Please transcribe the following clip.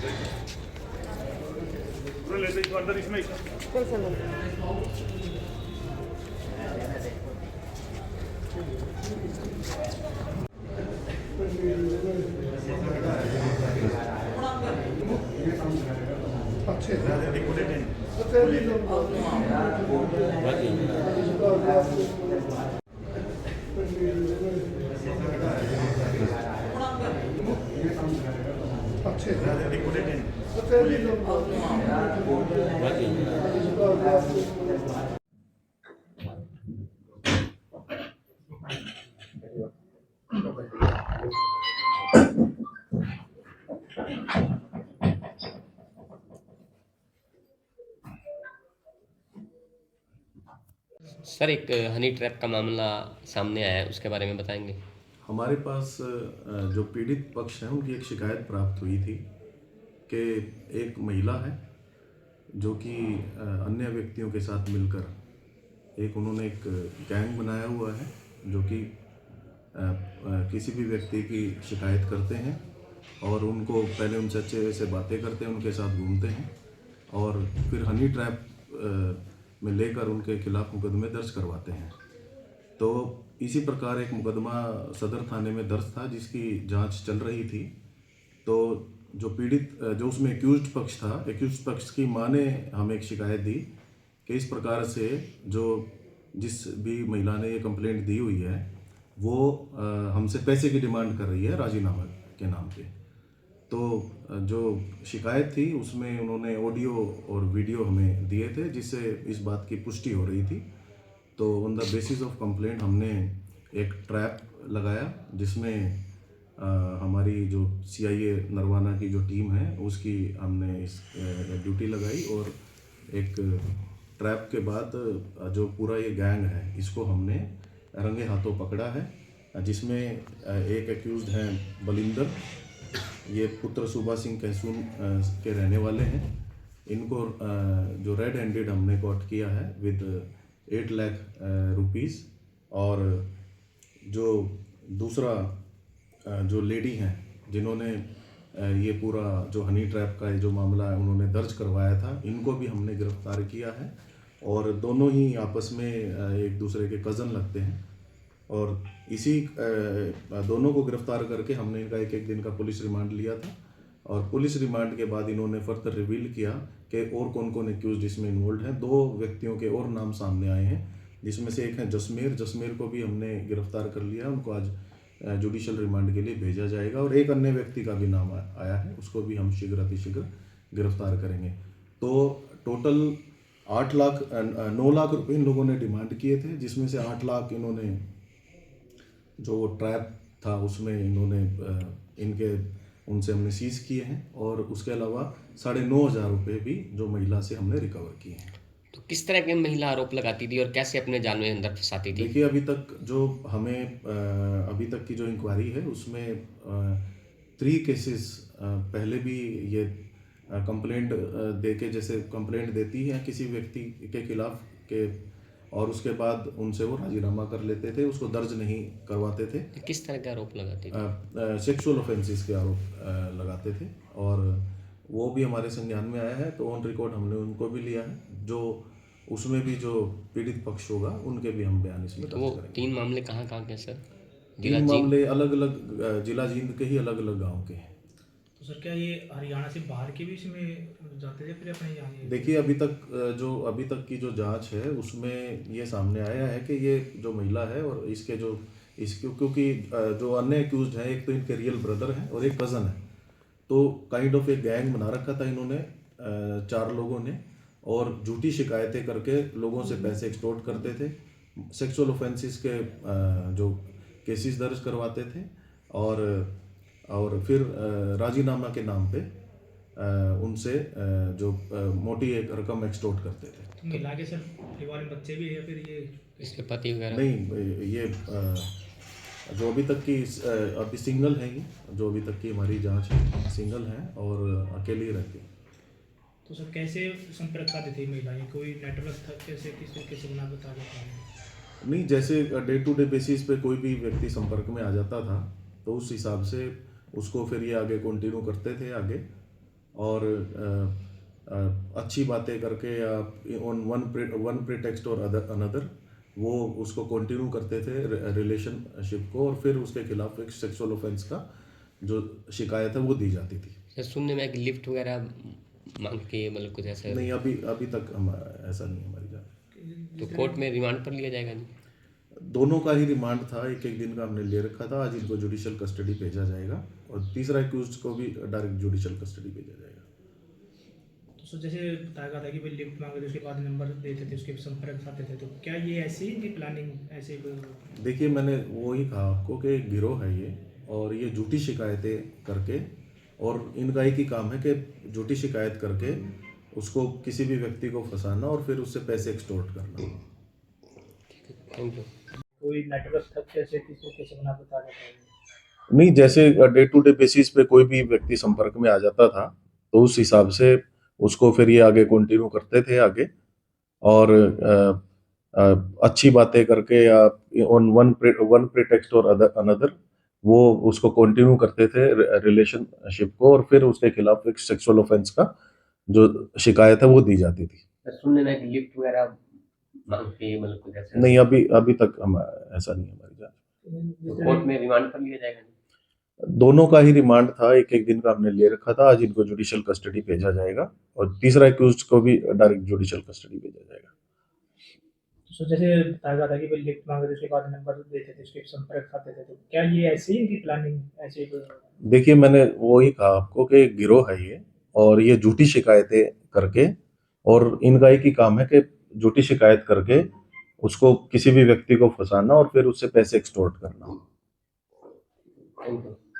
Sir एक honey trap का मामला सामने आया है, उसके बारे में बताएंगे? हमारे पास जो पीड़ित पक्ष है उनकी एक शिकायत प्राप्त हुई थी कि एक महिला है जो कि अन्य व्यक्तियों के साथ मिलकर उन्होंने एक गैंग बनाया हुआ है जो कि किसी भी व्यक्ति की शिकायत करते हैं और उनको पहले उनसे अच्छे से बातें करते हैं, उनके साथ घूमते हैं और फिर हनी ट्रैप में लेकर उनके खिलाफ मुकदमे दर्ज करवाते हैं। तो इसी प्रकार एक मुकदमा सदर थाने में दर्ज था जिसकी जांच चल रही थी। तो जो पीड़ित जो उसमें एक्यूज्ड पक्ष था, एक्यूज्ड पक्ष की मां ने हमें एक शिकायत दी कि इस प्रकार से जिस भी महिला ने ये कंप्लेंट दी हुई है वो हमसे पैसे की डिमांड कर रही है राजीनामा के नाम पे। तो जो शिकायत थी उसमें उन्होंने ऑडियो और वीडियो हमें दिए थे जिससे इस बात की पुष्टि हो रही थी। तो on the basis of complaint हमने एक ट्रैप लगाया जिसमें हमारी जो सीआईए नरवाना की जो टीम है उसकी हमने इस ड्यूटी लगाई और एक ट्रैप के बाद जो पूरा ये गैंग है इसको हमने रंगे हाथों पकड़ा है, जिसमें एक एक्यूज्ड हैं बलिंदर, ये पुत्र सुबा सिंह कैसून के रहने वाले हैं। इनको जो रेड हैंडेड हमने कॉट किया है विद 8 लाख रुपीज़। और जो दूसरा जो लेडी हैं जिन्होंने ये पूरा जो हनी ट्रैप का जो मामला है उन्होंने दर्ज करवाया था, इनको भी हमने गिरफ्तार किया है और दोनों ही आपस में एक दूसरे के कज़न लगते हैं। और इसी दोनों को गिरफ्तार करके हमने इनका एक दिन का पुलिस रिमांड लिया था और पुलिस रिमांड के बाद इन्होंने फर्दर रिवील किया कि और कौन कौन एक्यूज इसमें इन्वॉल्व हैं। 2 व्यक्तियों के और नाम सामने आए हैं जिसमें से एक है जसमेर को भी हमने गिरफ्तार कर लिया है, उनको आज जुडिशियल रिमांड के लिए भेजा जाएगा और एक अन्य व्यक्ति का भी नाम आया है, उसको भी हम शीघ्र अतिशीघ्र गिरफ्तार करेंगे। तो टोटल 9 लाख रुपए इन लोगों ने डिमांड किए थे, जिसमें से 8 लाख इन्होंने जो ट्रैप था उसमें इन्होंने उनसे हमने सीज किए हैं और उसके अलावा 9,500 रुपये भी जो महिला से हमने रिकवर किए हैं। तो किस तरह की महिला आरोप लगाती थी और कैसे अपने जाल में अंदर फंसाती थी? देखिए अभी तक जो हमें अभी तक की जो इंक्वायरी है उसमें 3 केसेस पहले भी ये कंप्लेंट देके जैसे कंप्लेंट देती है किसी व्यक्ति के खिलाफ के और उसके बाद उनसे वो राजीनामा कर लेते थे, उसको दर्ज नहीं करवाते थे। किस तरह के आरोप लगाती थी? सेक्सुअल ऑफेंसेस के आरोप लगाते थे और वो भी हमारे संज्ञान में आया है। तो ऑन रिकॉर्ड हमने उनको भी लिया है, जो उसमें भी जो पीड़ित पक्ष होगा उनके भी हम बयान इसमें तो वो दर्ज करेंगे। 3 मामले कहाँ के सर? 3 मामले अलग अलग जिला जींद के ही अलग अलग गाँव के हैं। तो सर क्या ये हरियाणा से बाहर के भी इसमें जाते थे फिर अपने यहाँ? देखिए अभी तक की जो जांच है उसमें ये सामने आया है कि ये जो महिला है और क्योंकि जो अन्य एक्यूज्ड हैं एक तो इनके रियल ब्रदर हैं और एक कज़न है, तो काइंड ऑफ एक गैंग बना रखा था इन्होंने 4 लोगों ने और झूठी शिकायतें करके लोगों से पैसे एक्सटॉर्ट करते थे, सेक्सुअल ऑफेंसेस के जो केसेस दर्ज करवाते थे और फिर राजीनामा के नाम पे उनसे जो मोटी एक रकम एक्सटॉर्ट करते थे। तो मिला के सर परिवार में बच्चे भी है फिर ये इसके पति वगैरह? नहीं, ये जो अभी सिंगल है, ये जो अभी तक की हमारी जांच है सिंगल है और अकेली रहती है। तो सर कैसे संपर्क करते थे महिलाएं? कोई नेटवर्क था कैसे किस तरीके से बना बता नहीं, जैसे डे टू डे बेसिस पे कोई भी व्यक्ति संपर्क में आ जाता था तो उस हिसाब से उसको फिर ये आगे कंटिन्यू करते थे आगे और अच्छी बातें करके या ऑन वन प्रीटेक्स्ट और अनदर वो उसको कंटिन्यू करते थे रिलेशनशिप को, और फिर उसके खिलाफ एक सेक्सुअल ऑफेंस का जो शिकायत है वो दी जाती थी। सर सुनने में है कि लिफ्ट वगैरह मांग के मतलब कुछ ऐसा, नहीं, अभी तक हम ऐसा नहीं हमारी जान। तो कोर्ट में रिमांड पर लिया जाएगा नहीं? दोनों का ही रिमांड था, एक एक दिन का हमने ले रखा था। आज इनको जुडिशियल कस्टडी भेजा जाएगा और तीसरा एक्यूज को भी डायरेक्ट जुडिशियल कस्टडी भेजा जाएगा। तो सर जैसे बताया गया था कि भाई लिफ्ट मांगे थे, उसके बाद नंबर देते थे, उसके संपर्क साधते थे, तो क्या ये ऐसी इनकी प्लानिंग ऐसे देखिए, मैंने वो ही कहा आपको कि एक गिरोह है ये, और ये झूठी शिकायतें करके, और इनका एक ही काम है कि झूठी शिकायत करके उसको किसी भी व्यक्ति को फंसाना और फिर उससे पैसे एक्सटॉर्ट करना। Thank you. कोई नेटवर्क था कैसे किस तरीके से बना बता रहा था? नहीं, जैसे डे टू डे बेसिस पे कोई भी व्यक्ति संपर्क में आ जाता था तो उस हिसाब से उसको फिर ये आगे कंटिन्यू करते थे आगे, और अच्छी बातें करके या ऑन वन प्रीटेक्स्ट और अनदर वो उसको कंटिन्यू करते थे रिलेशनशिप को, और फिर उसके खिलाफ एक सेक्सुअल ऑफेंस का जो शिकायत है वो दी जाती थी। सुनने में है कि लिफ्ट वगैरह मांग के मतलब कुछ ऐसा, नहीं, अभी तक हम ऐसा नहीं हमारी जान। तो कोर्ट में रिमांड पर लिया जाएगा नहीं? दोनों का ही रिमांड था, एक एक दिन का हमने ले रखा था। आज इनको जुडिशियल कस्टडी भेजा जाएगा और तीसरा एक्यूज को भी डायरेक्ट जुडिशियल कस्टडी भेजा जाएगा। तो जैसे बताया गया था कि भाई लिफ्ट मांगे थे, उसके बाद नंबर देते थे, उसके संपर्क साधते थे, तो क्या ये ऐसी इनकी प्लानिंग ऐसे देखिए, मैंने वो ही कहा आपको कि एक गिरोह है ये, और ये झूठी शिकायतें करके, और इनका एक ही काम है कि झूठी शिकायत करके उसको किसी भी व्यक्ति को फंसाना और फिर उससे पैसे एक्सटॉर्ट करना। Thank you.